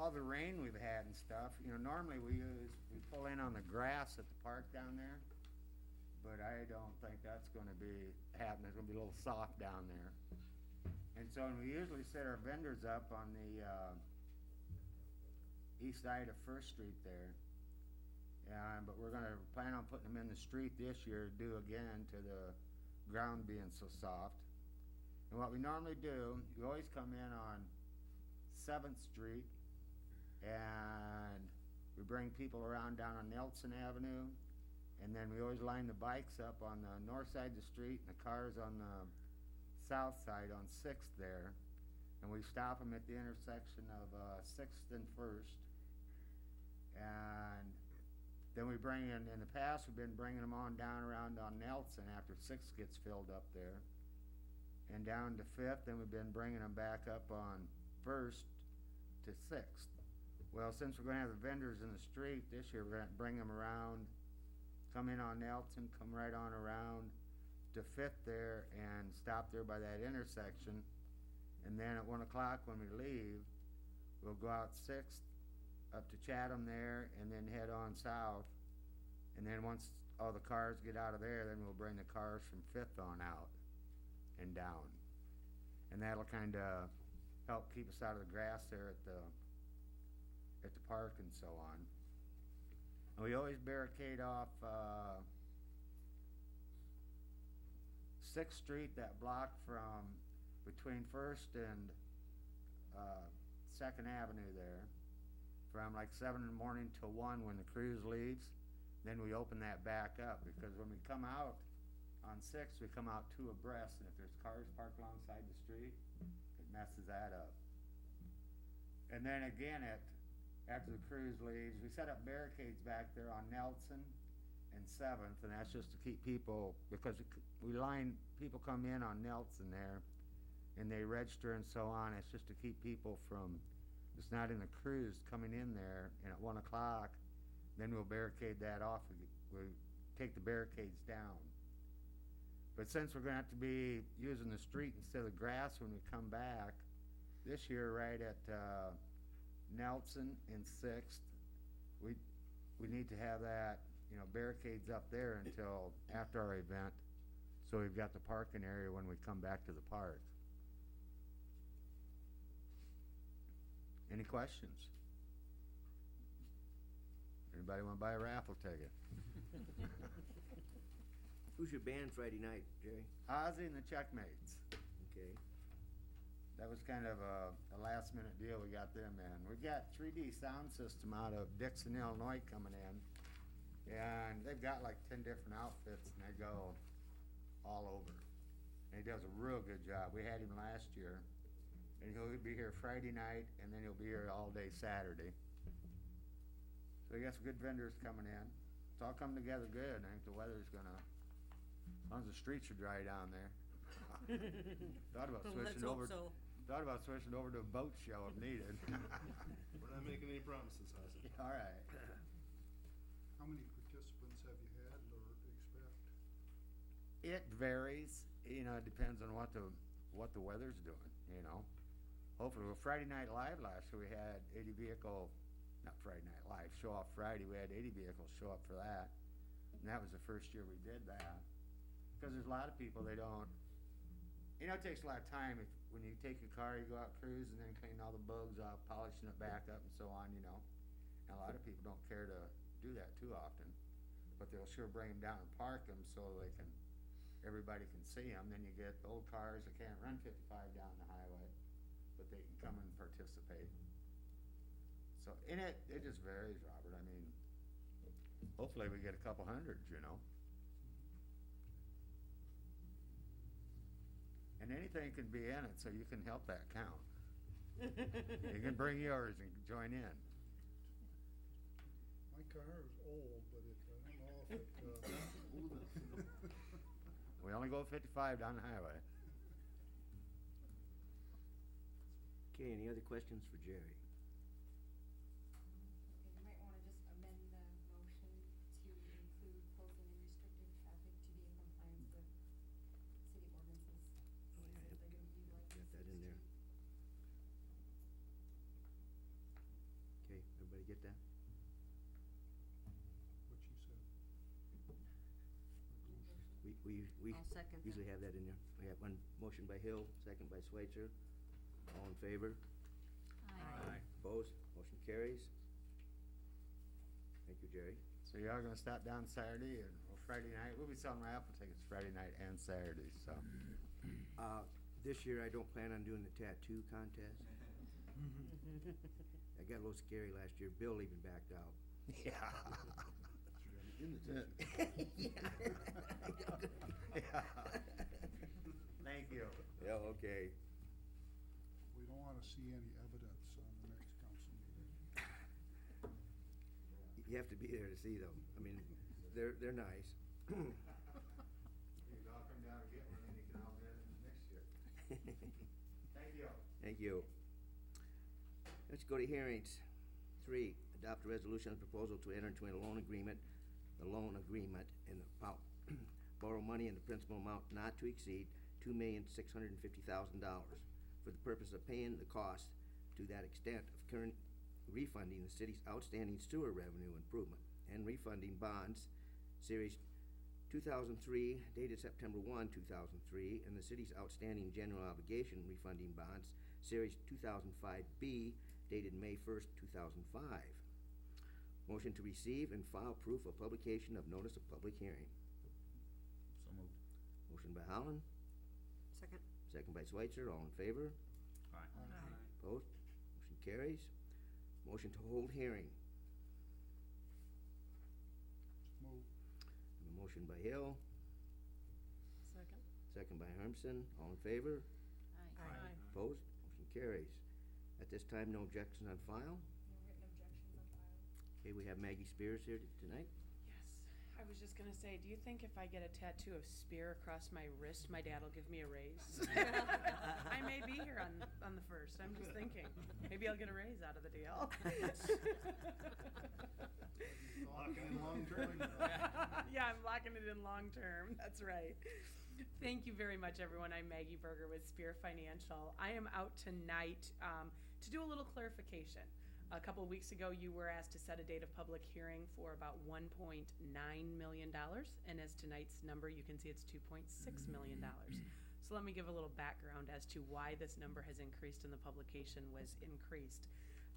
all the rain we've had and stuff, normally we pull in on the grass at the park down there, but I don't think that's gonna be happening. It's gonna be a little soft down there. And so we usually set our vendors up on the east side of First Street there. But we're gonna plan on putting them in the street this year, due again to the ground being so soft. And what we normally do, we always come in on 7th Street, and we bring people around down on Nelson Avenue, and then we always line the bikes up on the north side of the street and the cars on the south side on 6th there, and we stop them at the intersection of 6th and 1st. And then we bring in the past, we've been bringing them on down around on Nelson after 6th gets filled up there, and down to 5th, then we've been bringing them back up on 1st to 6th. Well, since we're gonna have the vendors in the street this year, we're gonna bring them around, come in on Nelson, come right on around to 5th there and stop there by that intersection. And then at 1 o'clock when we leave, we'll go out 6th up to Chatham there and then head on south. And then once all the cars get out of there, then we'll bring the cars from 5th on out and down. And that'll kinda help keep us out of the grass there at the park and so on. And we always barricade off 6th Street, that block from between 1st and 2nd Avenue there, from like 7 in the morning till 1 when the cruise leaves. Then we open that back up, because when we come out on 6th, we come out 2 abreast, and if there's cars parked alongside the street, it messes that up. And then again, after the cruise leaves, we set up barricades back there on Nelson and 7th, and that's just to keep people, because people come in on Nelson there, and they register and so on. It's just to keep people from, it's not in the cruise coming in there, and at 1 o'clock, then we'll barricade that off. We take the barricades down. But since we're gonna have to be using the street instead of the grass when we come back, this year right at Nelson and 6th, we need to have that, barricades up there until after our event, so we've got the parking area when we come back to the park. Any questions? Anybody want to buy a raffle ticket? Who's your band Friday night, Jerry? Ozzy and the Checkmates. Okay. That was kind of a last minute deal. We got them in. We got 3D Sound System out of Dixon, Illinois coming in, and they've got like 10 different outfits, and they go all over. And he does a real good job. We had him last year, and he'll be here Friday night, and then he'll be here all day Saturday. So we got some good vendors coming in. It's all coming together good. I think the weather's gonna, as long as the streets are dry down there. Thought about switching over. So. Thought about switching over to a boat show if needed. We're not making any promises, Ozzy. All right. How many participants have you had or expect? It varies. It depends on what the weather's doing. Hopefully, Friday Night Live last year we had 80 vehicle, not Friday Night Live, Show Off Friday. We had 80 vehicles show up for that, and that was the first year we did that. Because there's a lot of people, they don't. It takes a lot of time when you take your car, you go out cruising, and then clean all the bugs off, polishing it back up and so on, And a lot of people don't care to do that too often, but they'll sure bring them down and park them so everybody can see them. Then you get the old cars that can't run 55 down the highway, but they can come and participate. So, it just varies, Robert. I mean, hopefully we get a couple hundred, And anything can be in it, so you can help that count. You can bring yours and join in. My car is old, but I don't know if it, We only go 55 down the highway. Okay, any other questions for Jerry? Okay, you might wanna just amend the motion to include closing and restricted traffic to be in compliance with city ordinances. Oh, yeah, Since yep. they're gonna utilize Got that in Sixth there. Street. get that? What she said. We I'll second that. usually have that in there. We have one motion by Hill, second by Schweitzer. All in favor? Aye. Opposed? Motion carries. Thank you, Jerry. So you are gonna stop down Saturday or Friday night? We'll be selling raffle tickets Friday night and Saturday, so. This year, I don't plan on doing the tattoo contest. I got a little scary last year. Bill even backed out. Yeah. In the Thank you. Yeah, okay. We don't wanna see any evidence on the next council meeting. You have to be there to see them. I mean, they're nice. You can all come down and get one, and you can all get it next year. Thank you. Thank you. Let's go to hearings. 3, adopt a resolution of proposal to enter into a loan agreement, the loan agreement in the amount, borrow money in the principal amount not to exceed $2,650,000 for the purpose of paying the cost to that extent of current refunding the city's outstanding sewer revenue improvement and refunding bonds, Series 2003, dated September 1, 2003, and the city's outstanding general obligation refunding bonds, Series 2005B, dated May 1st, 2005. Motion to receive and file proof of publication of notice of public hearing. So moved. Motion by Holland, Second. second by Schweitzer, all in favor? Aye. Opposed? Motion carries. Motion to hold hearing. Move. A motion by Hill, Second. second by Hermson, all in favor? Aye. Opposed? Motion carries. At this time, no objections on file. No written objections on file. Okay, we have Maggie Spears here tonight. Yes, I was just gonna say, do you think if I get a tattoo of spear across my wrist, my dad will give me a raise? I may be here on the first, I'm just thinking, maybe I'll get a raise out of the deal. Locking in long term. Yeah, I'm locking it in long term, that's right. Thank you very much, everyone. I'm Maggie Berger with Spear Financial. I am out tonight to do a little clarification. A couple of weeks ago, you were asked to set a date of public hearing for about $1.9 million, and as tonight's number, you can see it's $2.6 million. So let me give a little background as to why this number has increased and the publication was increased.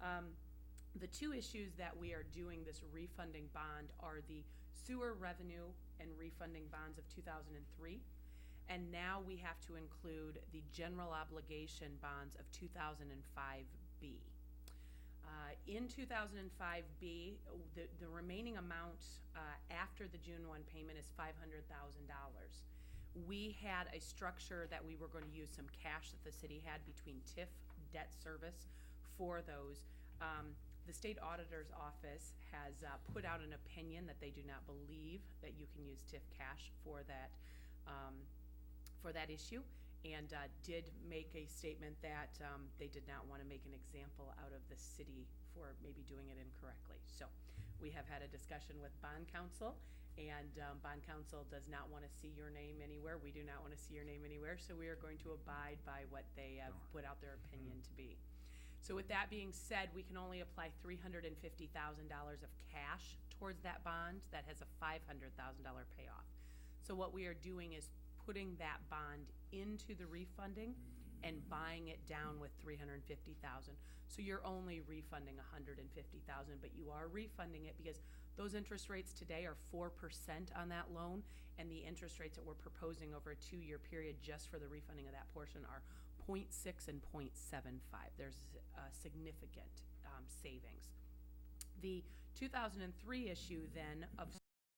The two issues that we are doing this refunding bond are the sewer revenue and refunding bonds of 2003, and now we have to include the general obligation bonds of 2005B. In 2005B, the remaining amount after the June 1 payment is $500,000. We had a structure that we were going to use some cash that the city had between TIF debt service for those. The state auditor's office has put out an opinion that they do not believe that you can use TIF cash for that issue, and did make a statement that they did not want to make an example out of the city for maybe doing it incorrectly. So we have had a discussion with bond counsel, and bond counsel does not want to see your name anywhere. We do not want to see your name anywhere, so we are going to abide by what they have put out their opinion to be. So with that being said, we can only apply $350,000 of cash towards that bond that has a $500,000 payoff. So what we are doing is putting that bond into the refunding and buying it down with $350,000. So you're only refunding $150,000, but you are refunding it because those interest rates today are 4% on that loan, and the interest rates that we're proposing over a 2-year period just for the refunding of that portion are 0.6 and 0.75. There's significant savings. The 2003 issue then of